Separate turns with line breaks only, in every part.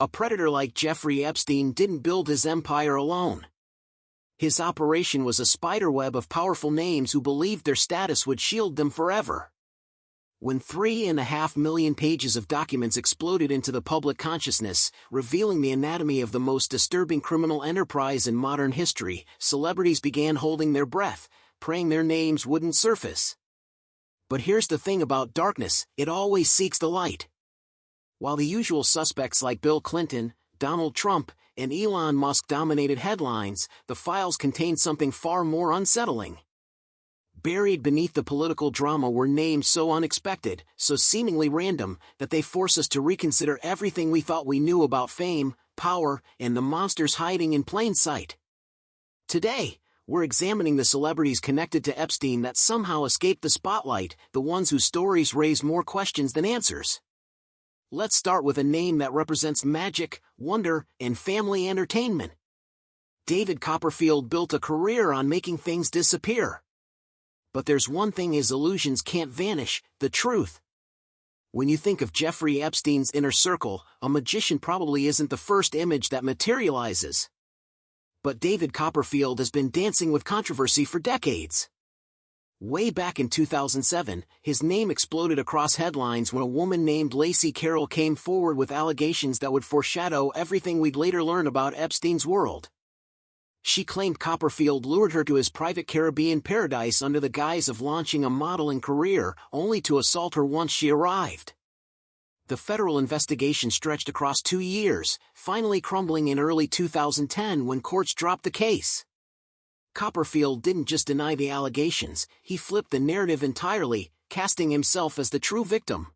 A predator like Jeffrey Epstein didn't build his empire alone. His operation was a spiderweb of powerful names who believed their status would shield them forever. When 3.5 million pages of documents exploded into the public consciousness, revealing the anatomy of the most disturbing criminal enterprise in modern history, celebrities began holding their breath, praying their names wouldn't surface. But here's the thing about darkness, it always seeks the light. While the usual suspects like Bill Clinton, Donald Trump, and Elon Musk dominated headlines, the files contained something far more unsettling. Buried beneath the political drama were names so unexpected, so seemingly random, that they force us to reconsider everything we thought we knew about fame, power, and the monsters hiding in plain sight. Today, we're examining the celebrities connected to Epstein that somehow escaped the spotlight, the ones whose stories raise more questions than answers. Let's start with a name that represents magic, wonder, and family entertainment. David Copperfield built a career on making things disappear. But there's one thing his illusions can't vanish: the truth. When you think of Jeffrey Epstein's inner circle, a magician probably isn't the first image that materializes. But David Copperfield has been dancing with controversy for decades. Way back in 2007, his name exploded across headlines when a woman named Lacey Carroll came forward with allegations that would foreshadow everything we'd later learn about Epstein's world. She claimed Copperfield lured her to his private Caribbean paradise under the guise of launching a modeling career, only to assault her once she arrived. The federal investigation stretched across 2 years, finally crumbling in early 2010 when courts dropped the case. Copperfield didn't just deny the allegations, he flipped the narrative entirely, casting himself as the true victim.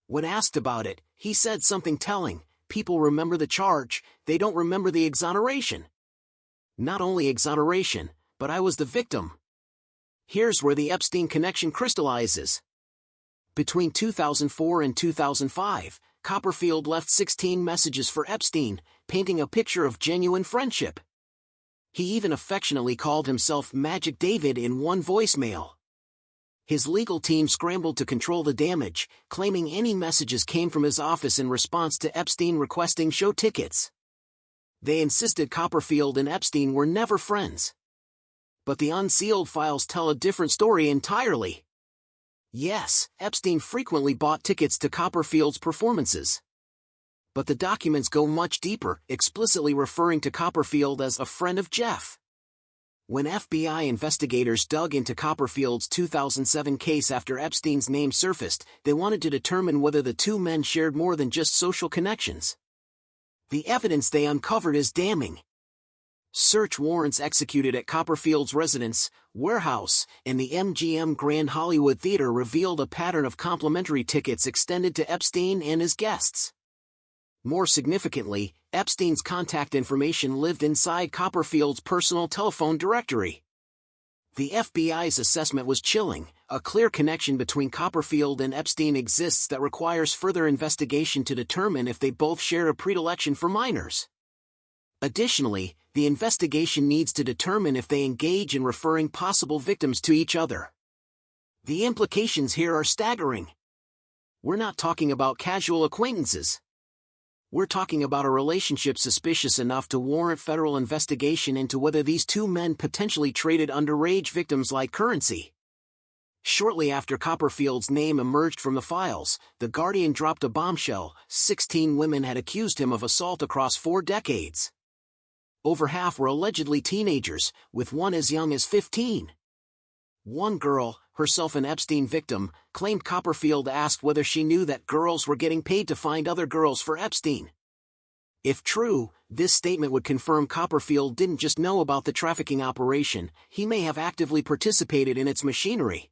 When asked about it, he said something telling: "People remember the charge, they don't remember the exoneration. Not only exoneration, but I was the victim." Here's where the Epstein connection crystallizes. Between 2004 and 2005, Copperfield left 16 messages for Epstein, painting a picture of genuine friendship. He even affectionately called himself Magic David in one voicemail. His legal team scrambled to control the damage, claiming any messages came from his office in response to Epstein requesting show tickets. They insisted Copperfield and Epstein were never friends. But the unsealed files tell a different story entirely. Yes, Epstein frequently bought tickets to Copperfield's performances. But the documents go much deeper, explicitly referring to Copperfield as a friend of Jeff. When FBI investigators dug into Copperfield's 2007 case after Epstein's name surfaced, they wanted to determine whether the two men shared more than just social connections. The evidence they uncovered is damning. Search warrants executed at Copperfield's residence, warehouse, and the MGM Grand Hollywood Theater revealed a pattern of complimentary tickets extended to Epstein and his guests. More significantly, Epstein's contact information lived inside Copperfield's personal telephone directory. The FBI's assessment was chilling: a clear connection between Copperfield and Epstein exists that requires further investigation to determine if they both share a predilection for minors. Additionally, the investigation needs to determine if they engage in referring possible victims to each other. The implications here are staggering. We're not talking about casual acquaintances. We're talking about a relationship suspicious enough to warrant federal investigation into whether these two men potentially traded underage victims like currency. Shortly after Copperfield's name emerged from the files, The Guardian dropped a bombshell: 16 women had accused him of assault across 4 decades. Over half were allegedly teenagers, with one as young as 15. One girl, herself an Epstein victim, claimed Copperfield asked whether she knew that girls were getting paid to find other girls for Epstein. If true, this statement would confirm Copperfield didn't just know about the trafficking operation, he may have actively participated in its machinery.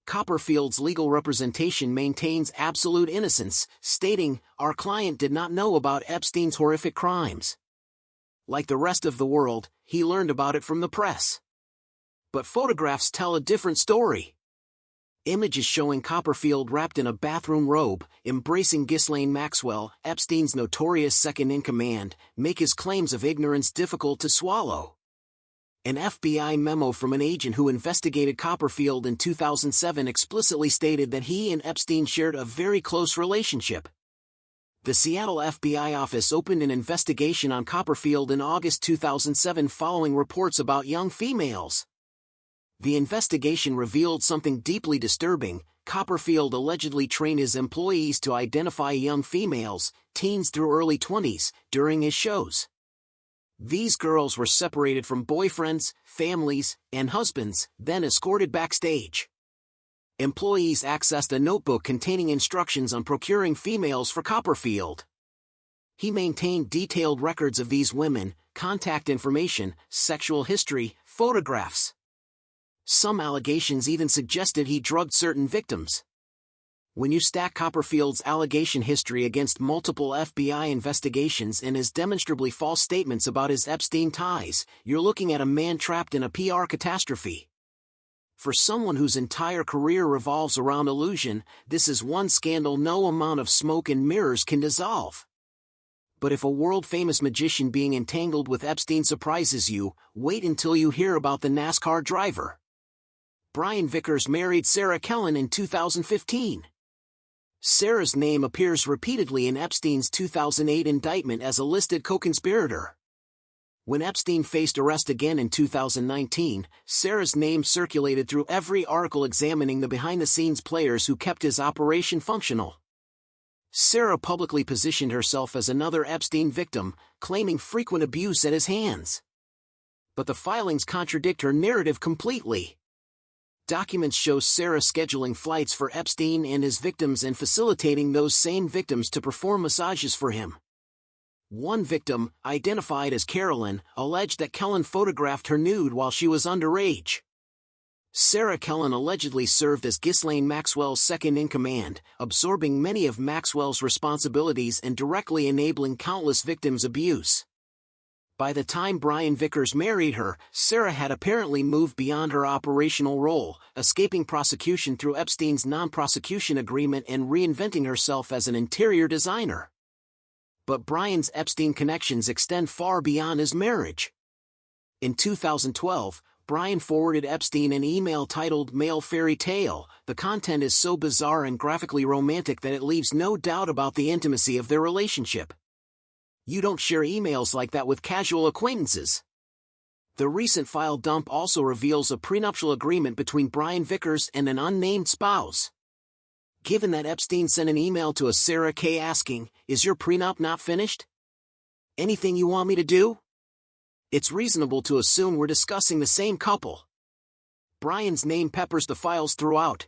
Copperfield's legal representation maintains absolute innocence, stating, "Our client did not know about Epstein's horrific crimes. Like the rest of the world, he learned about it from the press." But photographs tell a different story. Images showing Copperfield wrapped in a bathroom robe, embracing Ghislaine Maxwell, Epstein's notorious second-in-command, make his claims of ignorance difficult to swallow. An FBI memo from an agent who investigated Copperfield in 2007 explicitly stated that he and Epstein shared a very close relationship. The Seattle FBI office opened an investigation on Copperfield in August 2007 following reports about young females. The investigation revealed something deeply disturbing. Copperfield allegedly trained his employees to identify young females, teens through early 20s, during his shows. These girls were separated from boyfriends, families, and husbands, then escorted backstage. Employees accessed a notebook containing instructions on procuring females for Copperfield. He maintained detailed records of these women, contact information, sexual history, photographs. Some allegations even suggested he drugged certain victims. When you stack Copperfield's allegation history against multiple FBI investigations and his demonstrably false statements about his Epstein ties, you're looking at a man trapped in a PR catastrophe. For someone whose entire career revolves around illusion, this is one scandal no amount of smoke and mirrors can dissolve. But if a world-famous magician being entangled with Epstein surprises you, wait until you hear about the NASCAR driver. Brian Vickers married Sarah Kellen in 2015. Sarah's name appears repeatedly in Epstein's 2008 indictment as a listed co-conspirator. When Epstein faced arrest again in 2019, Sarah's name circulated through every article examining the behind-the-scenes players who kept his operation functional. Sarah publicly positioned herself as another Epstein victim, claiming frequent abuse at his hands. But the filings contradict her narrative completely. Documents show Sarah scheduling flights for Epstein and his victims and facilitating those same victims to perform massages for him. One victim, identified as Carolyn, alleged that Kellen photographed her nude while she was underage. Sarah Kellen allegedly served as Ghislaine Maxwell's second-in-command, absorbing many of Maxwell's responsibilities and directly enabling countless victims' abuse. By the time Brian Vickers married her, Sarah had apparently moved beyond her operational role, escaping prosecution through Epstein's non-prosecution agreement and reinventing herself as an interior designer. But Brian's Epstein connections extend far beyond his marriage. In 2012, Brian forwarded Epstein an email titled "Male Fairy Tale." The content is so bizarre and graphically romantic that it leaves no doubt about the intimacy of their relationship. You don't share emails like that with casual acquaintances. The recent file dump also reveals a prenuptial agreement between Brian Vickers and an unnamed spouse. Given that Epstein sent an email to a Sarah K. asking, "Is your prenup not finished? Anything you want me to do?" It's reasonable to assume we're discussing the same couple. Brian's name peppers the files throughout.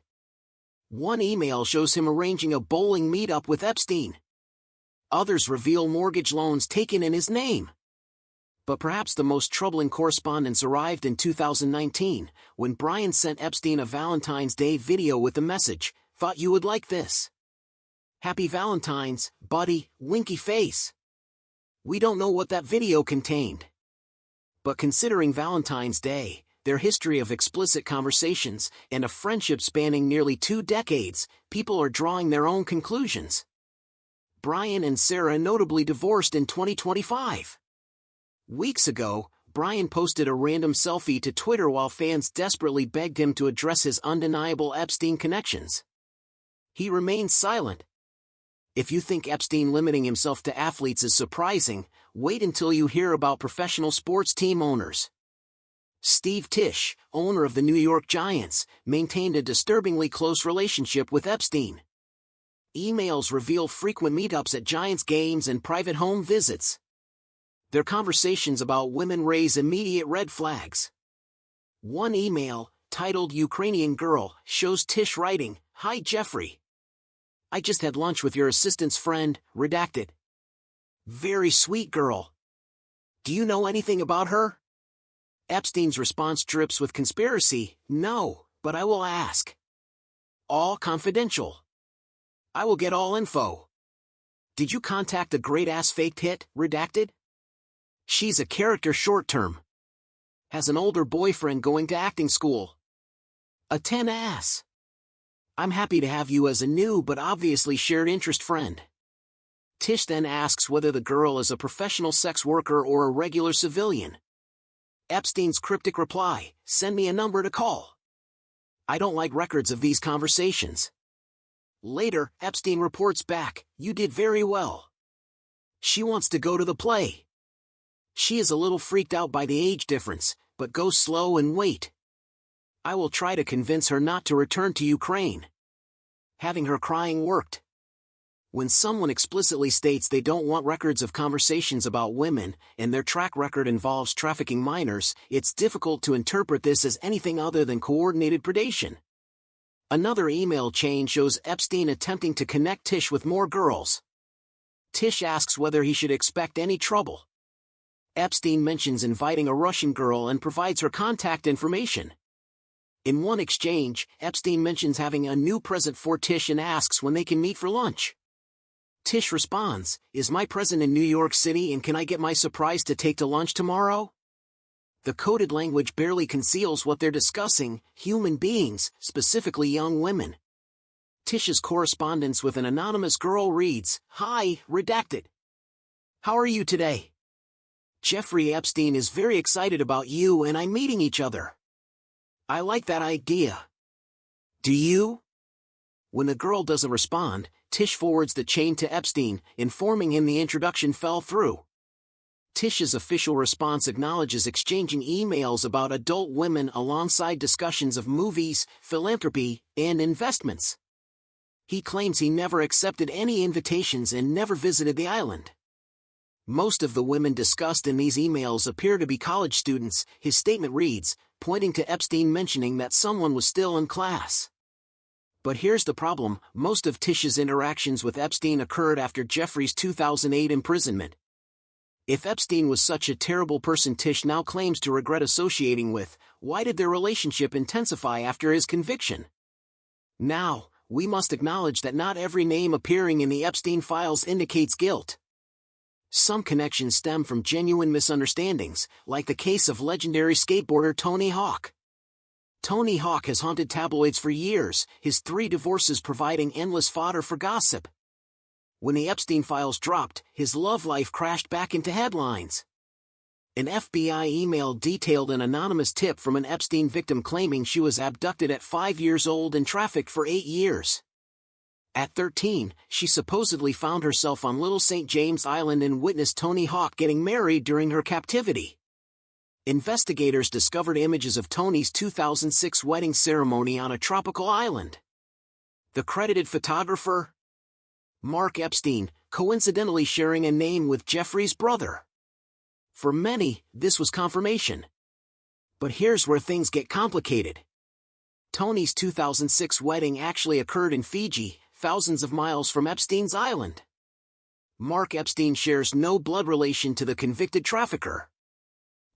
One email shows him arranging a bowling meetup with Epstein. Others reveal mortgage loans taken in his name. But perhaps the most troubling correspondence arrived in 2019, when Brian sent Epstein a Valentine's Day video with the message, "Thought you would like this. Happy Valentine's, buddy, winky face." We don't know what that video contained. But considering Valentine's Day, their history of explicit conversations, and a friendship spanning nearly 2 decades, people are drawing their own conclusions. Brian and Sarah notably divorced in 2025. Weeks ago, Brian posted a random selfie to Twitter while fans desperately begged him to address his undeniable Epstein connections. He remains silent. If you think Epstein limiting himself to athletes is surprising, wait until you hear about professional sports team owners. Steve Tisch, owner of the New York Giants, maintained a disturbingly close relationship with Epstein. Emails reveal frequent meetups at Giants games and private home visits. Their conversations about women raise immediate red flags. One email, titled "Ukrainian Girl," shows Tisch writing, "Hi Jeffrey. I just had lunch with your assistant's friend, redacted. Very sweet girl. Do you know anything about her?" Epstein's response drips with conspiracy, "No, but I will ask. All confidential. I will get all info. Did you contact a great-ass faked hit, redacted? She's a character short-term. Has an older boyfriend going to acting school. A 10-ass. I'm happy to have you as a new but obviously shared interest friend." Tisch then asks whether the girl is a professional sex worker or a regular civilian. Epstein's cryptic reply, "Send me a number to call. I don't like records of these conversations." Later, Epstein reports back, "You did very well." She wants to go to the play. She is a little freaked out by the age difference, but goes slow and wait. I will try to convince her not to return to Ukraine. Having her crying worked. When someone explicitly states they don't want records of conversations about women, and their track record involves trafficking minors, it's difficult to interpret this as anything other than coordinated predation. Another email chain shows Epstein attempting to connect Tish with more girls. Tish asks whether he should expect any trouble. Epstein mentions inviting a Russian girl and provides her contact information. In one exchange, Epstein mentions having a new present for Tish and asks when they can meet for lunch. Tish responds, "Is my present in New York City and can I get my surprise to take to lunch tomorrow?" The coded language barely conceals what they're discussing: human beings, specifically young women. Tish's correspondence with an anonymous girl reads, "Hi, redacted. How are you today? Jeffrey Epstein is very excited about you and I'm meeting each other. I like that idea. Do you?" When the girl doesn't respond, Tish forwards the chain to Epstein, informing him the introduction fell through. Tish's official response acknowledges exchanging emails about adult women alongside discussions of movies, philanthropy, and investments. He claims he never accepted any invitations and never visited the island. Most of the women discussed in these emails appear to be college students, his statement reads, pointing to Epstein mentioning that someone was still in class. But here's the problem: most of Tish's interactions with Epstein occurred after Jeffrey's 2008 imprisonment. If Epstein was such a terrible person Tish now claims to regret associating with, why did their relationship intensify after his conviction? Now, we must acknowledge that not every name appearing in the Epstein files indicates guilt. Some connections stem from genuine misunderstandings, like the case of legendary skateboarder Tony Hawk. Tony Hawk has haunted tabloids for years, his 3 divorces providing endless fodder for gossip. When the Epstein files dropped, his love life crashed back into headlines. An FBI email detailed an anonymous tip from an Epstein victim claiming she was abducted at 5 years old and trafficked for 8 years. At 13, she supposedly found herself on Little St. James Island and witnessed Tony Hawk getting married during her captivity. Investigators discovered images of Tony's 2006 wedding ceremony on a tropical island. The credited photographer? Mark Epstein, coincidentally sharing a name with Jeffrey's brother. For many, this was confirmation. But here's where things get complicated. Tony's 2006 wedding actually occurred in Fiji, thousands of miles from Epstein's island. Mark Epstein shares no blood relation to the convicted trafficker.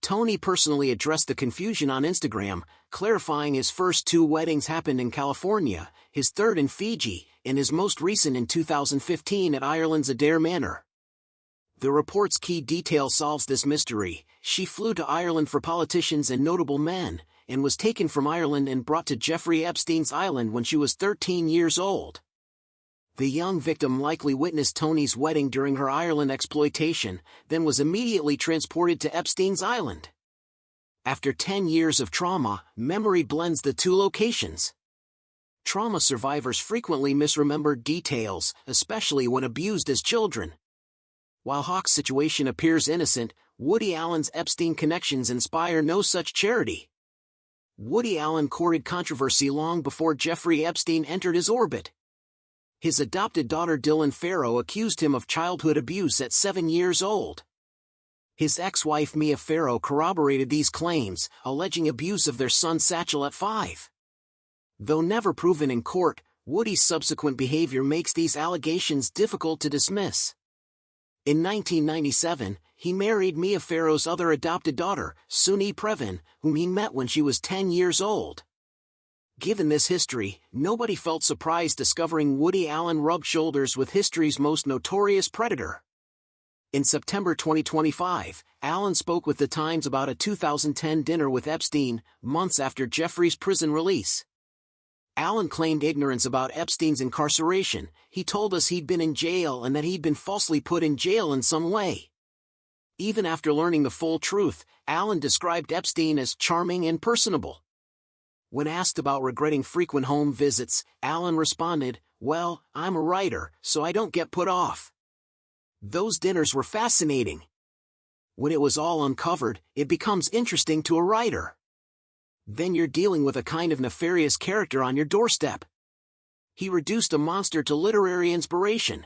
Tony personally addressed the confusion on Instagram, clarifying his first 2 weddings happened in California, his third in Fiji, and his most recent in 2015 at Ireland's Adair Manor. The report's key detail solves this mystery: she flew to Ireland for politicians and notable men, and was taken from Ireland and brought to Jeffrey Epstein's island when she was 13 years old. The young victim likely witnessed Tony's wedding during her Ireland exploitation, then was immediately transported to Epstein's island. After 10 years of trauma, memory blends the 2 locations. Trauma survivors frequently misremember details, especially when abused as children. While Hawk's situation appears innocent, Woody Allen's Epstein connections inspire no such charity. Woody Allen courted controversy long before Jeffrey Epstein entered his orbit. His adopted daughter Dylan Farrow accused him of childhood abuse at 7 years old. His ex-wife Mia Farrow corroborated these claims, alleging abuse of their son Satchel at 5. Though never proven in court, Woody's subsequent behavior makes these allegations difficult to dismiss. In 1997, he married Mia Farrow's other adopted daughter, Suni Previn, whom he met when she was 10 years old. Given this history, nobody felt surprised discovering Woody Allen rubbed shoulders with history's most notorious predator. In September 2025, Allen spoke with The Times about a 2010 dinner with Epstein, months after Jeffrey's prison release. Allen claimed ignorance about Epstein's incarceration. He told us he'd been in jail and that he'd been falsely put in jail in some way. Even after learning the full truth, Allen described Epstein as charming and personable. When asked about regretting frequent home visits, Allen responded, Well, I'm a writer, so I don't get put off. Those dinners were fascinating. When it was all uncovered, it becomes interesting to a writer. Then you're dealing with a kind of nefarious character on your doorstep. He reduced a monster to literary inspiration.